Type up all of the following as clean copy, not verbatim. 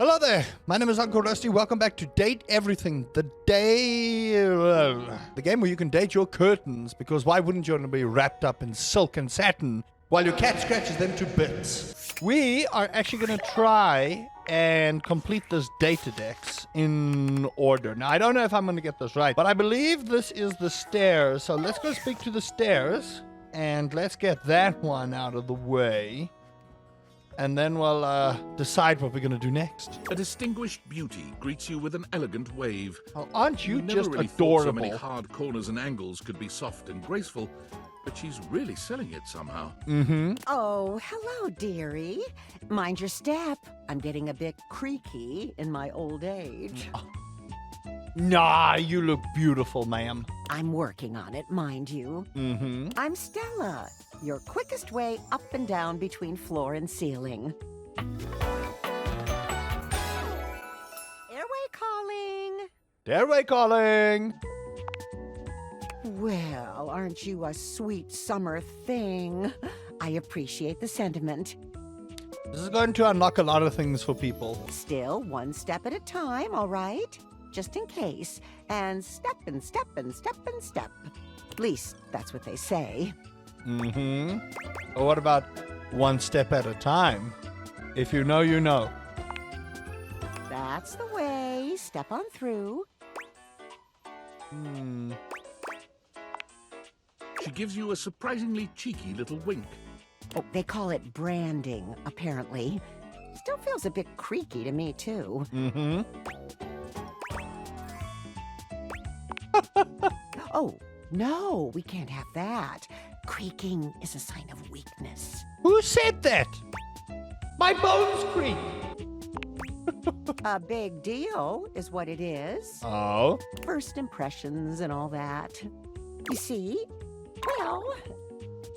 Hello there, my name is Uncle Rusty. Welcome back to Date Everything, the game where you can date your curtains, because why wouldn't you want to be wrapped up in silk and satin while your cat scratches them to bits? We are actually going to try and complete this Datadex in order. Now, I don't know if I'm going to get this right, but I believe this is the stairs, so let's go speak to the stairs, and let's get that one out of the way. And then we'll decide what we're going to do next. A distinguished beauty greets you with an elegant wave. Oh, aren't you Never just really adorable? thought so many hard corners and angles could be soft and graceful, but she's really selling it somehow. Mm-hmm. Oh, hello, dearie. Mind your step. I'm getting a bit creaky in my old age. Nah, you look beautiful, ma'am. I'm working on it, mind you. Mm-hmm. I'm Stella, your quickest way up and down between floor and ceiling. Airway calling. Stairway calling. Well, aren't you a sweet summer thing? I appreciate the sentiment. This is going to unlock a lot of things for people. Still, one step at a time, all right? Just in case. And step and step and step and step. At least, that's what they say. Mm-hmm. But what about one step at a time? If you know, you know. That's the way. Step on through. She gives you a surprisingly cheeky little wink. Oh, they call it branding, apparently. Still feels a bit creaky to me, too. Mm-hmm. Oh, no, we can't have that. Creaking is a sign of weakness. Who said that? My bones creak. A big deal is what it is. Oh? First impressions and all that. You see? Well,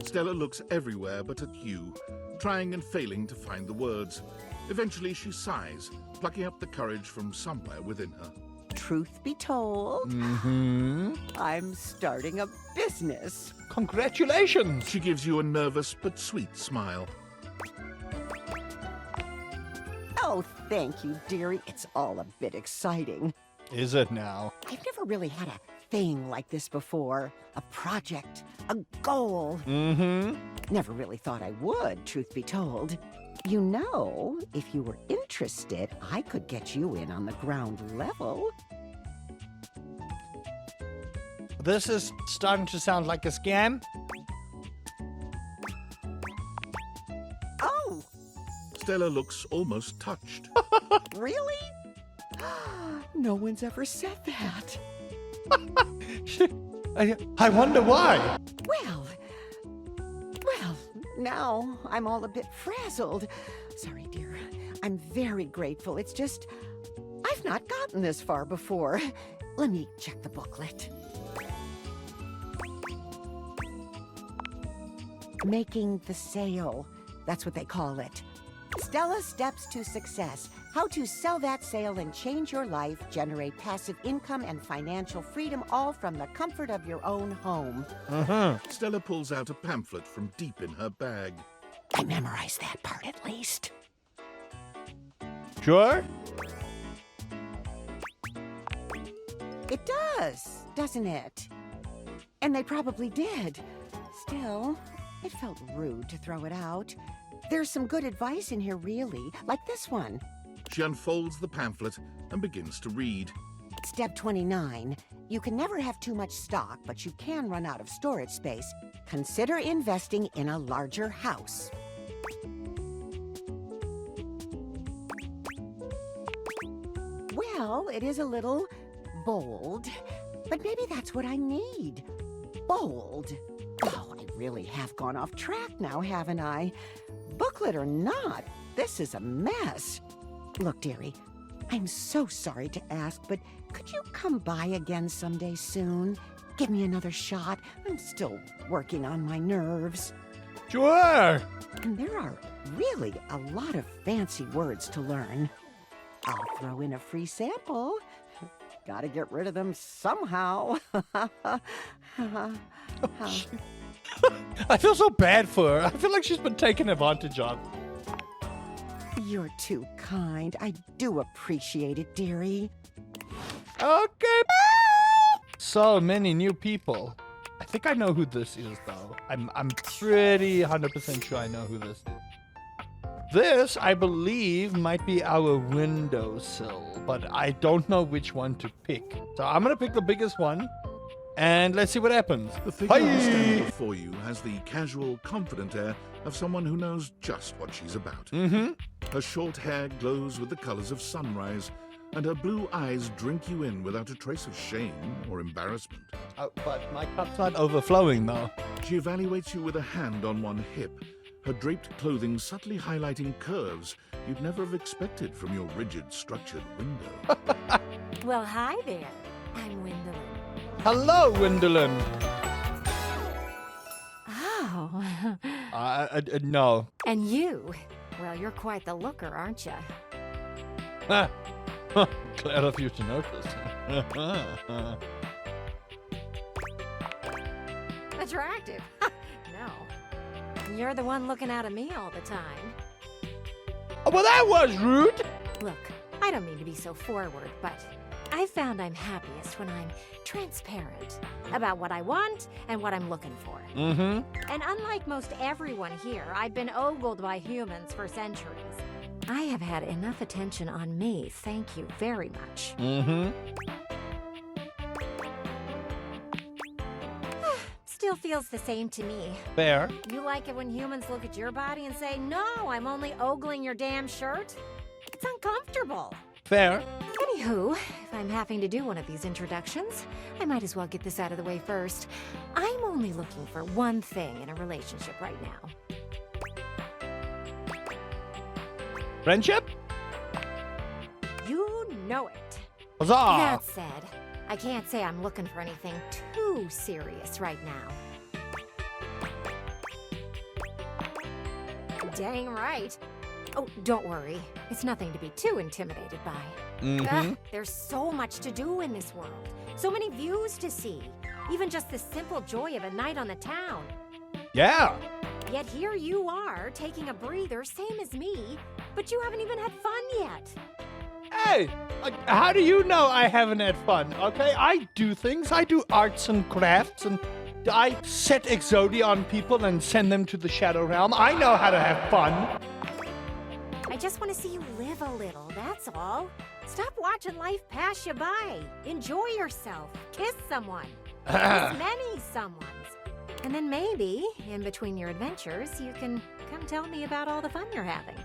Stella looks everywhere but at you, trying and failing to find the words. Eventually she sighs, plucking up the courage from somewhere within her. truth be told, Mm-hmm. I'm starting a business. Congratulations. She gives you a nervous but sweet smile. Oh, thank you, dearie. It's all a bit exciting. Is it now? I've never really had a thing like this before. A project, a goal. Mm-hmm. Never really thought I would, truth be told. You know, if you were interested, I could get you in on the ground level. This is starting to sound like a scam. Oh, Stella looks almost touched. really? No one's ever said that. I wonder why. Well, now I'm all a bit frazzled. Sorry, dear. I'm very grateful. It's just, I've not gotten this far before. Let me check the booklet. Making the sale. That's what they call it. Stella Steps to Success. How to sell that sale and change your life, generate passive income and financial freedom, all from the comfort of your own home. Mm-hmm. Stella pulls out a pamphlet from deep in her bag. I memorized that part at least. Sure? It does, doesn't it? And they probably did. Still, it felt rude to throw it out. There's some good advice in here, really, like this one. She unfolds the pamphlet and begins to read. Step 29. You can never have too much stock, but you can run out of storage space. Consider investing in a larger house. Well, it is a little bold, but maybe that's what I need. Bold. Oh, I really have gone off track now, haven't I? Booklet or not, this is a mess. Look, dearie, I'm so sorry to ask, but could you come by again someday soon? Give me another shot. I'm still working on my nerves. Sure. And there are really a lot of fancy words to learn. I'll throw in a free sample. Gotta get rid of them somehow. I feel so bad for her. I feel like she's been taken advantage of. you're too kind. I do appreciate it, dearie. Okay. So many new people. I think I know who this is, though. I'm pretty 100% sure I know who this is. This, I believe, might be our windowsill, but I don't know which one to pick. So I'm gonna pick the biggest one, and let's see what happens. The figure Hi. standing before you has the casual, confident air of someone who knows just what she's about. Mm-hmm. Her short hair glows with the colors of sunrise, and her blue eyes drink you in without a trace of shame or embarrassment. Oh, but my cup's not overflowing, though. She evaluates you with a hand on one hip, her draped clothing subtly highlighting curves you'd never have expected from your rigid, structured window. Well, hi there. I'm Gwendolyn. Hello, Gwendolyn. Oh. No. And you? Well, you're quite the looker, aren't you? Glad of you to notice. Attractive? No. You're the one looking out at me all the time. Oh, well, that was rude. Look, I don't mean to be so forward, but I found I'm happiest when I'm transparent about what I want and what I'm looking for. Mm-hmm. And unlike most everyone here, I've been ogled by humans for centuries. I have had enough attention on me, thank you very much. Mm-hmm. Still feels the same to me. Fair. You like it when humans look at your body and say, no, I'm only ogling your damn shirt? It's uncomfortable. Fair. Anywho, if I'm having to do one of these introductions, I might as well get this out of the way first. I'm only looking for one thing in a relationship right now. Friendship? You know it. Huzzah! That said, I can't say I'm looking for anything too serious right now. Dang right. Oh, don't worry. It's nothing to be too intimidated by. Mm-hmm. There's so much to do in this world. So many views to see. Even just the simple joy of a night on the town. Yeah. Yet here you are, taking a breather, same as me, but you haven't even had fun yet. Hey, how do you know I haven't had fun? Okay, I do things. I do arts and crafts, and I set Exodia on people and send them to the Shadow Realm. I know how to have fun. I just want to see you live a little, that's all. Stop watching life pass you by. Enjoy yourself. Kiss someone. Kiss many someones. And then maybe, in between your adventures, you can come tell me about all the fun you're having.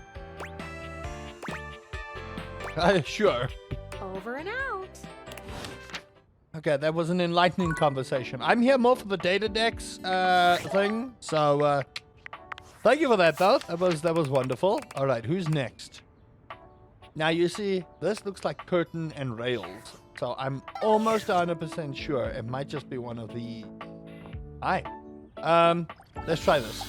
Sure. Over and out. Okay, that was an enlightening conversation. I'm here more for the data decks thing. So, thank you for that, though. That was wonderful. All right, who's next? Now, you see, this looks like curtain and rails. So I'm almost 100% sure it might just be one of the... Hi. Let's try this.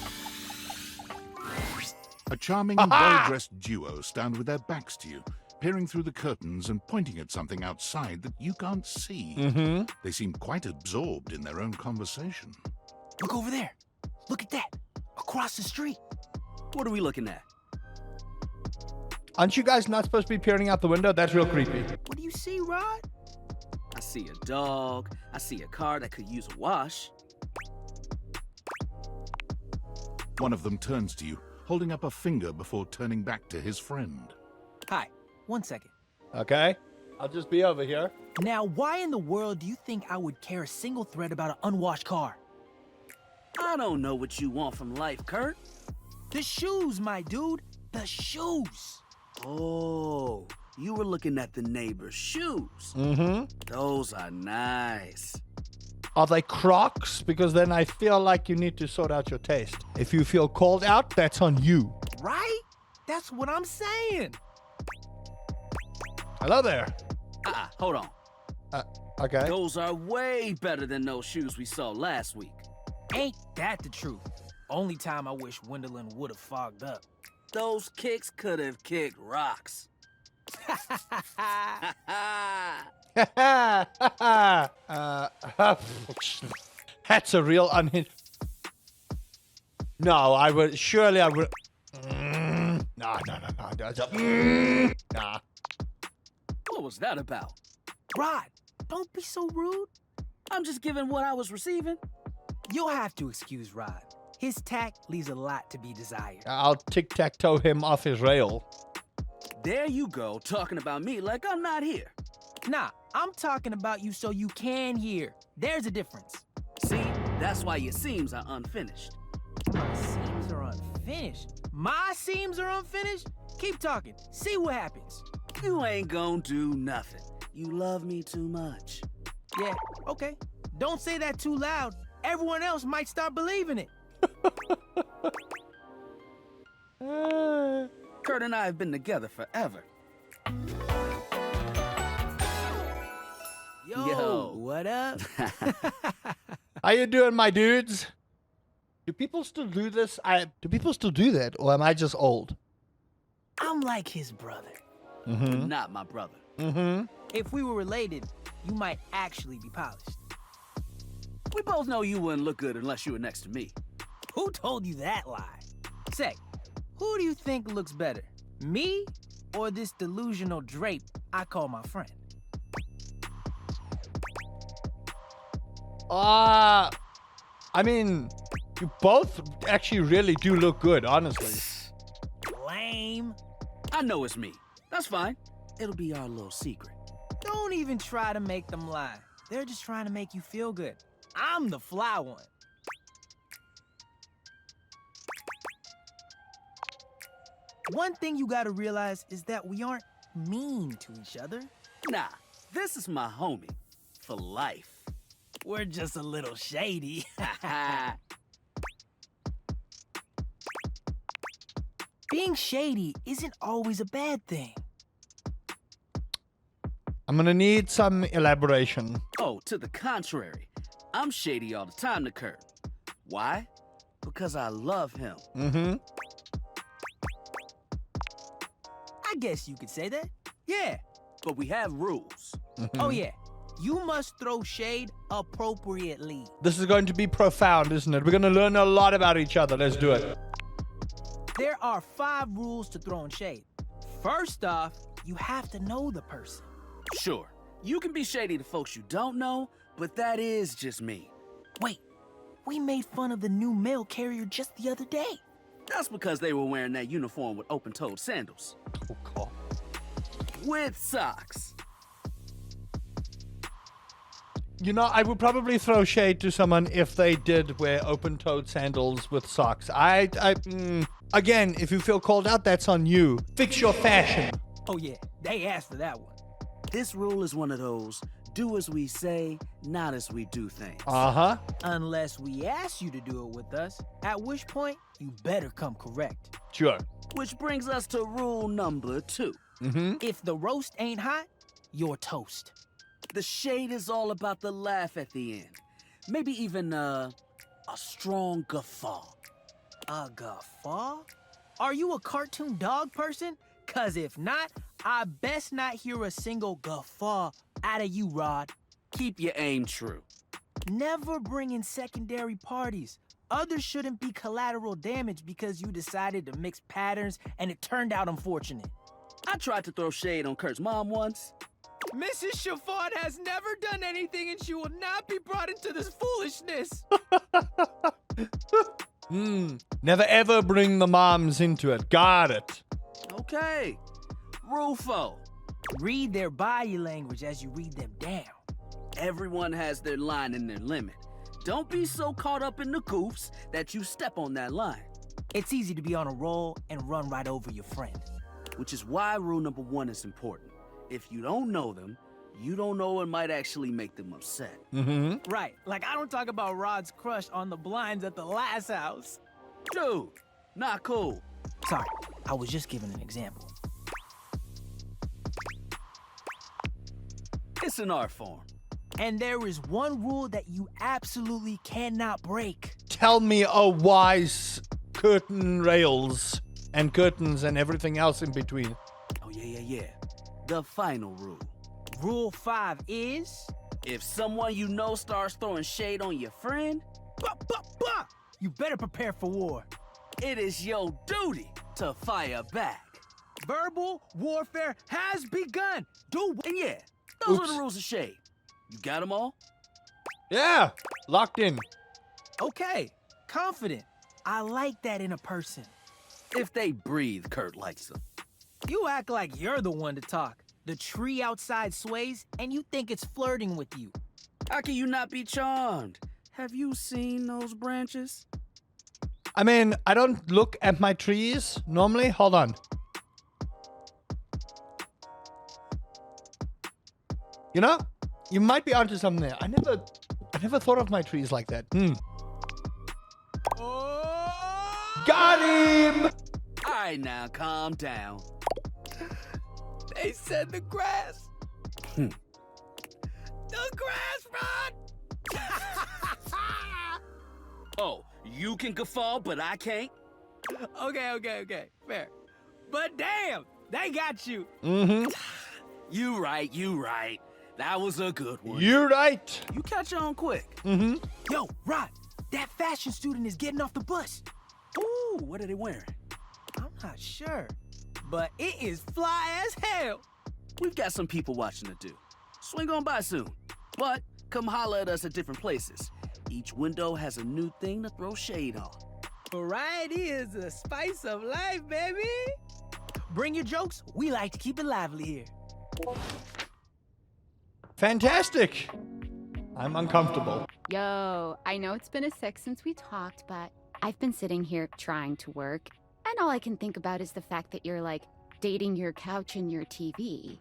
A charming, well-dressed duo stand with their backs to you, peering through the curtains and pointing at something outside that you can't see. Mm-hmm. They seem quite absorbed in their own conversation. Look over there. Look at that. Across the street. What are we looking at? Aren't you guys not supposed to be peering out the window? That's real creepy. What do you see, Rod? I see a dog. I see a car that could use a wash. One of them turns to you, holding up a finger before turning back to his friend. Hi. 1 second. Okay. I'll just be over here. Now, why in the world do you think I would care a single thread about an unwashed car? I don't know what you want from life, Kurt. The shoes, my dude. The shoes. Oh, you were looking at the neighbor's shoes. Mm-hmm. Those are nice. Are they Crocs? Because then I feel like you need to sort out your taste. If you feel called out, that's on you. Right? That's what I'm saying. Hello there. Hold on. Okay. Those are way better than those shoes we saw last week. Ain't that the truth? Only time I wish Gwendolyn would have fogged up. Those kicks could have kicked rocks. That's a real unhinged. No, I would. Surely I would. No. I said, nah. What was that about? Rod, don't be so rude. I'm just giving what I was receiving. You'll have to excuse Rod. His tact leaves a lot to be desired. I'll tic-tac-toe him off his rail. There you go, talking about me like I'm not here. Nah, I'm talking about you so you can hear. There's a difference. See, that's why your seams are unfinished. My seams are unfinished. My seams are unfinished? Keep talking. See what happens. You ain't gonna do nothing. You love me too much. Yeah, okay. Don't say that too loud. Everyone else might start believing it. Kurt and I have been together forever. Yo, what up? How you doing, my dudes? Do people still do this? Do people still do that, or am I just old? I'm like his brother. Mm-hmm. Not my brother. Mm-hmm. If we were related, you might actually be polished. We both know you wouldn't look good unless you were next to me. Who told you that lie? Say, who do you think looks better? Me or this delusional drape I call my friend? I mean, you both actually really do look good, honestly. Lame. I know it's me. That's fine. It'll be our little secret. Don't even try to make them lie. They're just trying to make you feel good. I'm the fly one. One thing you gotta realize is that we aren't mean to each other. Nah, this is my homie. For life. We're just a little shady. Being shady isn't always a bad thing. I'm gonna need some elaboration. Oh, to the contrary. I'm shady all the time to Kurt. Why? Because I love him. Mm-hmm. I guess you could say that. Yeah. But we have rules. Oh, yeah. You must throw shade appropriately. This is going to be profound, isn't it? We're gonna learn a lot about each other. Let's do it. There are 5 rules to throwing shade. First off, you have to know the person. Sure, you can be shady to folks you don't know, but that is just me. Wait, we made fun of the new mail carrier just the other day. That's because they were wearing that uniform with open-toed sandals. Oh, God. With socks. You know, I would probably throw shade to someone if they did wear open-toed sandals with socks. Again, if you feel called out, that's on you. Fix your fashion. Oh, yeah, they asked for that one. This rule is one of those, do as we say, not as we do things. Uh-huh. Unless we ask you to do it with us, at which point, you better come correct. Sure. Which brings us to rule number 2. Mm-hmm. If the roast ain't hot, you're toast. The shade is all about the laugh at the end. Maybe even a strong guffaw. A guffaw? Are you a cartoon dog person? 'Cause if not, I best not hear a single guffaw out of you, Rod. Keep your aim true. Never bring in secondary parties. Others shouldn't be collateral damage because you decided to mix patterns and it turned out unfortunate. I tried to throw shade on Kurt's mom once. Mrs. Shafford has never done anything and she will not be brought into this foolishness. Never ever bring the moms into it. Got it. Okay. Rule 4. Read their body language as you read them down. Everyone has their line and their limit. Don't be so caught up in the goofs that you step on that line. It's easy to be on a roll and run right over your friend. Which is why rule number 1 is important. If you don't know them, you don't know what might actually make them upset. Mm-hmm. Right, like I don't talk about Rod's crush on the blinds at the last house. Dude, not cool. Sorry, I was just giving an example. It's an art form. And there is one rule that you absolutely cannot break. Tell me, oh wise curtain rails and curtains and everything else in between. Oh, yeah. The final rule. Rule 5 is... If someone you know starts throwing shade on your friend, you better prepare for war. it is your duty to fire back. Verbal warfare has begun. Do And yeah, those Oops. are the rules of Shade. You got them all? Yeah, locked in. okay. Confident. I like that in a person. If they breathe, Kurt likes them. You act like you're the one to talk. The tree outside sways, and you think it's flirting with you. How can you not be charmed? Have you seen those branches? I mean, I don't look at my trees normally. Hold on. You know, you might be onto something there. I never thought of my trees like that. Got him! All right, now calm down. They said the grass. The grass, Rod. Oh, you can guffaw, but I can't. Okay. Fair. But damn, they got you. Mm-hmm. You right. That was a good one. You're right. You catch on quick. Mm-hmm. Yo, Rod, that fashion student is getting off the bus. Ooh, what are they wearing? I'm not sure, but it is fly as hell. We've got some people watching to do. Swing on by soon. But come holler at us at different places. Each window has a new thing to throw shade on. Variety is the spice of life, baby. Bring your jokes. We like to keep it lively here. Fantastic. I'm uncomfortable. Yo, I know it's been a sec since we talked, but I've been sitting here trying to work, and all I can think about is the fact that you're like dating your couch and your TV.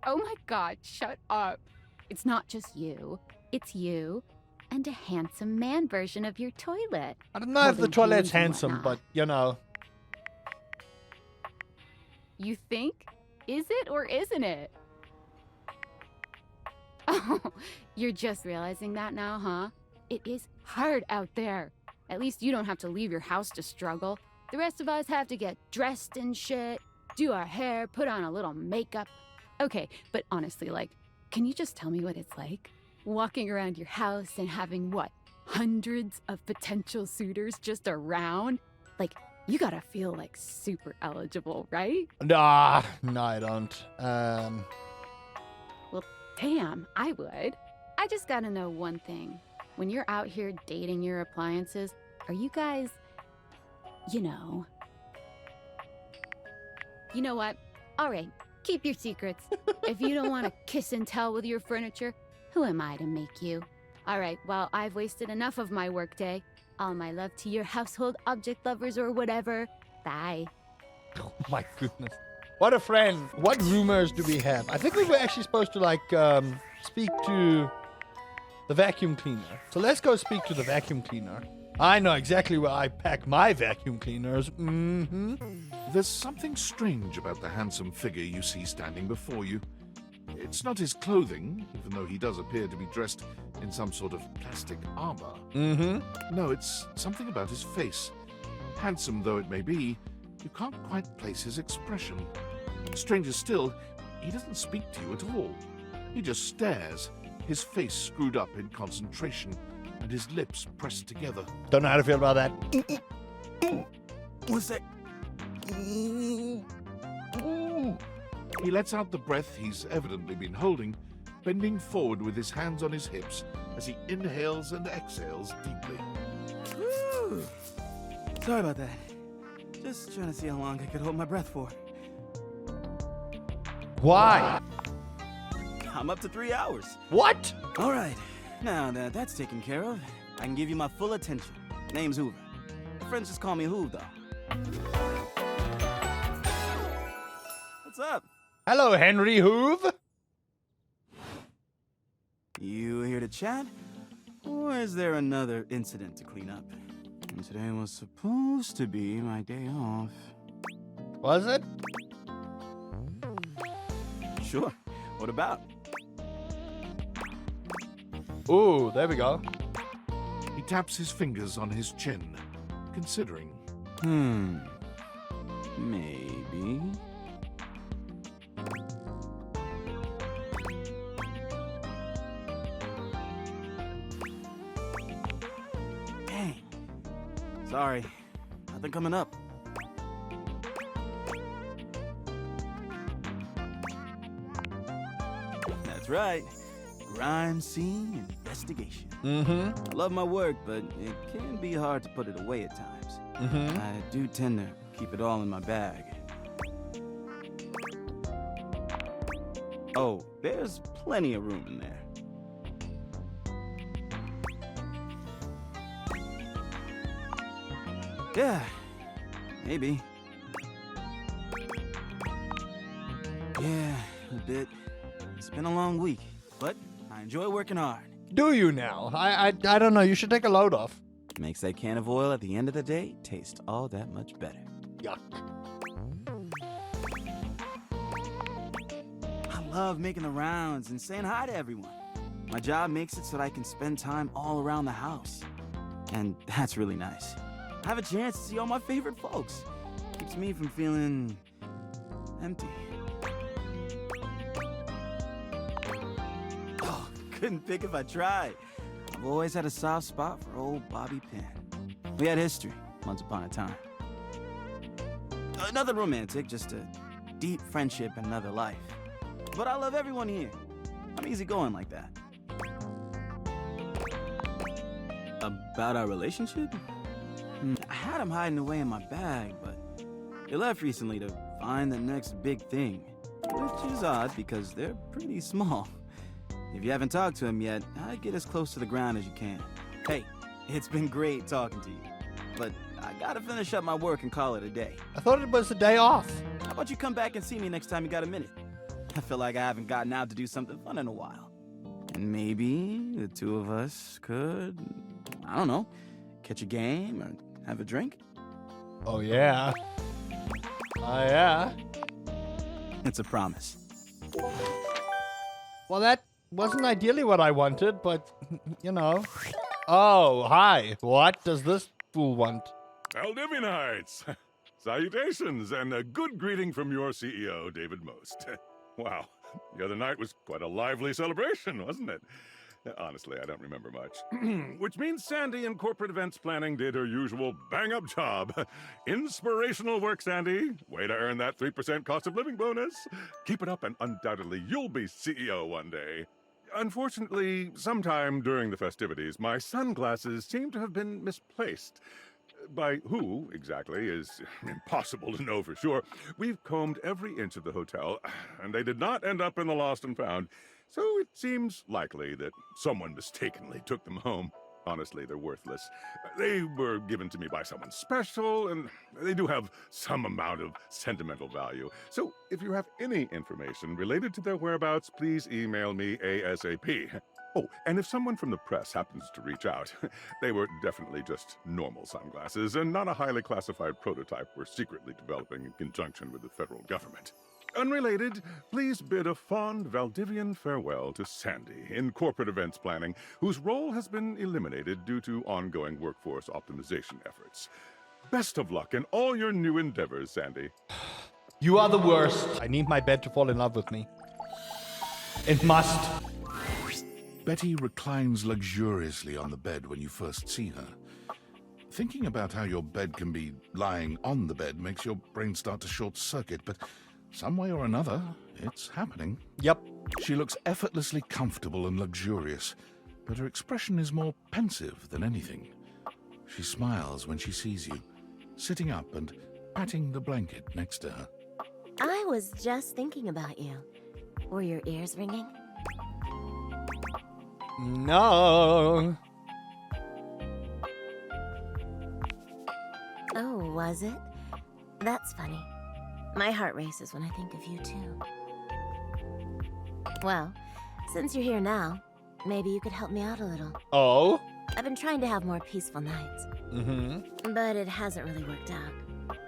Oh my god, shut up. It's not just you, it's you and a handsome man version of your toilet. I don't know if the Holding toilet's hands handsome, and whatnot. but you know. You think? Is it or isn't it? Oh, you're just realizing that now, huh? It is hard out there. At least you don't have to leave your house to struggle. The rest of us have to get dressed and shit, do our hair, put on a little makeup. Okay, but honestly, like, can you just tell me what it's like? Walking around your house and having, what, hundreds of potential suitors just around? Like, you gotta feel like super eligible, right? Nah, no, I don't. Well, damn, I would. I just gotta know one thing. When you're out here dating your appliances, are you guys, you know what? All right, keep your secrets. If you don't want to kiss and tell with your furniture, who am I to make you? All right, well, I've wasted enough of my workday. All my love to your household object lovers or whatever. Bye. Oh my goodness. What a friend. What rumors do we have? I think we were actually supposed to, like, speak to the vacuum cleaner. So let's go speak to the vacuum cleaner. I know exactly where I pack my vacuum cleaners. Mm-hmm. There's something strange about the handsome figure you see standing before you. It's not his clothing, even though he does appear to be dressed in some sort of plastic armor. Mm-hmm. No, it's something about his face. Handsome though it may be, you can't quite place his expression. Stranger still, he doesn't speak to you at all. He just stares, his face screwed up in concentration, and his lips pressed together. Don't know how to feel about that. What's that? He lets out the breath he's evidently been holding, bending forward with his hands on his hips as he inhales and exhales deeply. Woo. Sorry about that. Just trying to see how long I could hold my breath for. Why? I'm up to 3 hours. What? All right. Now that that's taken care of, I can give you my full attention. Name's Hoover. Friends just call me Hoove, though. What's up? Hello, Henry Hoove. You here to chat? Or is there another incident to clean up? And today was supposed to be my day off. Was it? Sure. What about? Ooh, there we go. He taps his fingers on his chin, considering. Maybe. Dang. Sorry. Nothing coming up. That's right. Crime scene investigation. Mm-hmm. I love my work, but it can be hard to put it away at times. Mm-hmm. I do tend to keep it all in my bag. Oh, there's plenty of room in there. Yeah, maybe. Yeah, a bit. It's been a long week, but I enjoy working hard. Do you now? I don't know. You should take a load off. Makes that can of oil at the end of the day taste all that much better. Yuck. I love making the rounds and saying hi to everyone. My job makes it so that I can spend time all around the house. And that's really nice. I have a chance to see all my favorite folks. Keeps me from feeling empty. Oh, couldn't pick if I tried. I've always had a soft spot for old Bobby Penn. We had history once upon a time. Another romantic, just a deep friendship in another life. But I love everyone here. I'm easygoing like that. About our relationship? I had him hiding away in my bag, but he left recently to find the next big thing. Which is odd because they're pretty small. If you haven't talked to him yet, I'd get as close to the ground as you can. Hey, it's been great talking to you. But I gotta finish up my work and call it a day. I thought it was the day off. How about you come back and see me next time you got a minute? I feel like I haven't gotten out to do something fun in a while. And maybe the two of us could, I don't know, catch a game or have a drink? Oh, yeah. Oh, yeah. It's a promise. Well, that wasn't ideally what I wanted, but, you know. Oh, hi. What does this fool want? Valdivianites! Salutations, and a good greeting from your CEO, David Most. Wow, the other night was quite a lively celebration, wasn't it? Honestly, I don't remember much. Which means Sandy in corporate events planning did her usual bang-up job. Inspirational work, Sandy. Way to earn that 3% cost of living bonus. Keep it up and undoubtedly you'll be CEO one day. Unfortunately, sometime during the festivities, my sunglasses seem to have been misplaced. By who, exactly, is impossible to know for sure. We've combed every inch of the hotel, and they did not end up in the lost and found. So it seems likely that someone mistakenly took them home. Honestly, they're worthless. They were given to me by someone special, and they do have some amount of sentimental value. So if you have any information related to their whereabouts, please email me ASAP. Oh, and if someone from the press happens to reach out, they were definitely just normal sunglasses and not a highly classified prototype we're secretly developing in conjunction with the federal government. Unrelated, please bid a fond Valdivian farewell to Sandy in corporate events planning, whose role has been eliminated due to ongoing workforce optimization efforts. Best of luck in all your new endeavors, Sandy. You are the worst. I need my bed to fall in love with me. It must. Betty reclines luxuriously on the bed when you first see her. Thinking about how your bed can be lying on the bed makes your brain start to short-circuit, but some way or another, it's happening. Yep. She looks effortlessly comfortable and luxurious, but her expression is more pensive than anything. She smiles when she sees you, sitting up and patting the blanket next to her. I was just thinking about you. Were your ears ringing? No. Oh, was it? That's funny. My heart races when I think of you, too. Well, since you're here now, maybe you could help me out a little. Oh? I've been trying to have more peaceful nights. Mm-hmm. But it hasn't really worked out.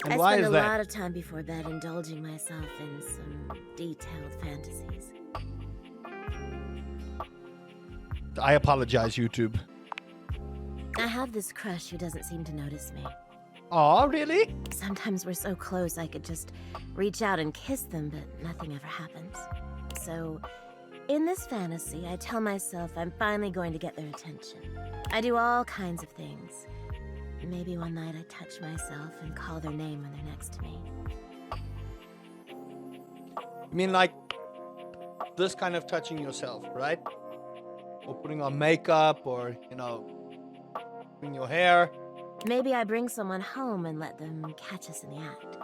And I why spend is a that? lot of time before bed indulging myself in some detailed fantasies. I apologize, YouTube. I have this crush who doesn't seem to notice me. Aw, really? Sometimes we're so close I could just reach out and kiss them, but nothing ever happens. So, in this fantasy, I tell myself I'm finally going to get their attention. I do all kinds of things. maybe one night I touch myself and call their name when they're next to me. I mean, like this kind of touching yourself, right? Or putting on makeup, or, you know, doing your hair. Maybe I bring someone home and let them catch us in the act.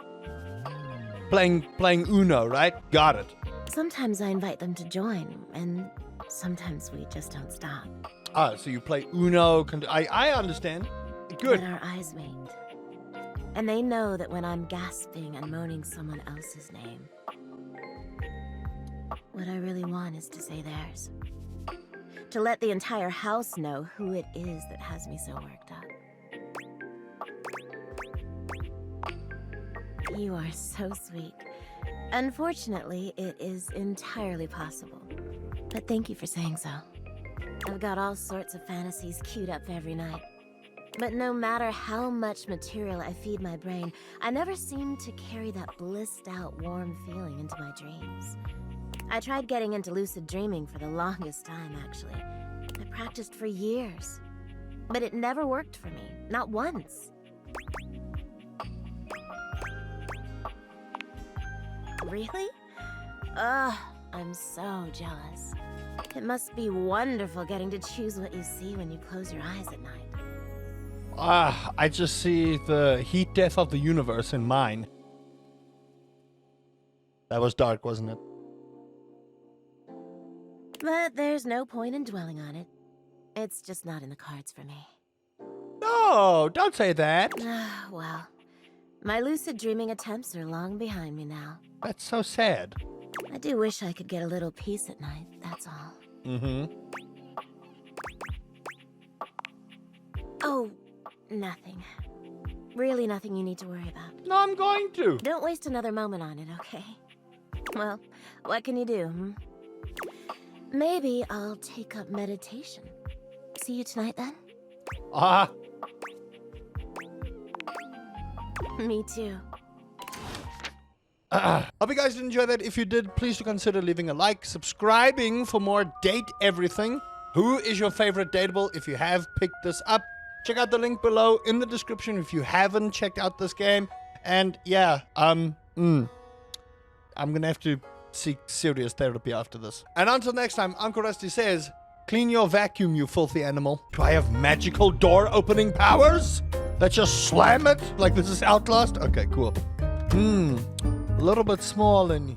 Playing Uno, right? Got it. Sometimes I invite them to join, and sometimes we just don't stop. Ah, so you play Uno. I understand. Good. But our eyes meet. And they know that when I'm gasping and moaning someone else's name, what I really want is to say theirs. To let the entire house know who it is that has me so worked up. You are so sweet. Unfortunately, it is entirely possible. But thank you for saying so. I've got all sorts of fantasies queued up for every night. But no matter how much material I feed my brain, I never seem to carry that blissed out, warm feeling into my dreams. I tried getting into lucid dreaming for the longest time, actually. I practiced for years. But it never worked for me, not once. Really? Ugh, I'm so jealous. It must be wonderful getting to choose what you see when you close your eyes at night. I just see the heat death of the universe in mine. That was dark, wasn't it? But there's no point in dwelling on it. It's just not in the cards for me. No, don't say that. Well, my lucid dreaming attempts are long behind me now. That's so sad. I do wish I could get a little peace at night, that's all. Mm-hmm. Oh, nothing. Really nothing you need to worry about. No, I'm going to. Don't waste another moment on it, okay? Well, what can you do, hmm? Maybe I'll take up meditation. See you tonight, then? Me too. Hope you guys did enjoy that. If you did, please do consider leaving a like, subscribing for more Date Everything. Who is your favorite dateable? If you have picked this up, check out the link below in the description if you haven't checked out this game. And yeah, I'm gonna have to seek serious therapy after this. And until next time, Uncle Rusty says, clean your vacuum, you filthy animal. Do I have magical door opening powers that just slam it like this is Outlast? Okay, cool. A little bit small in here.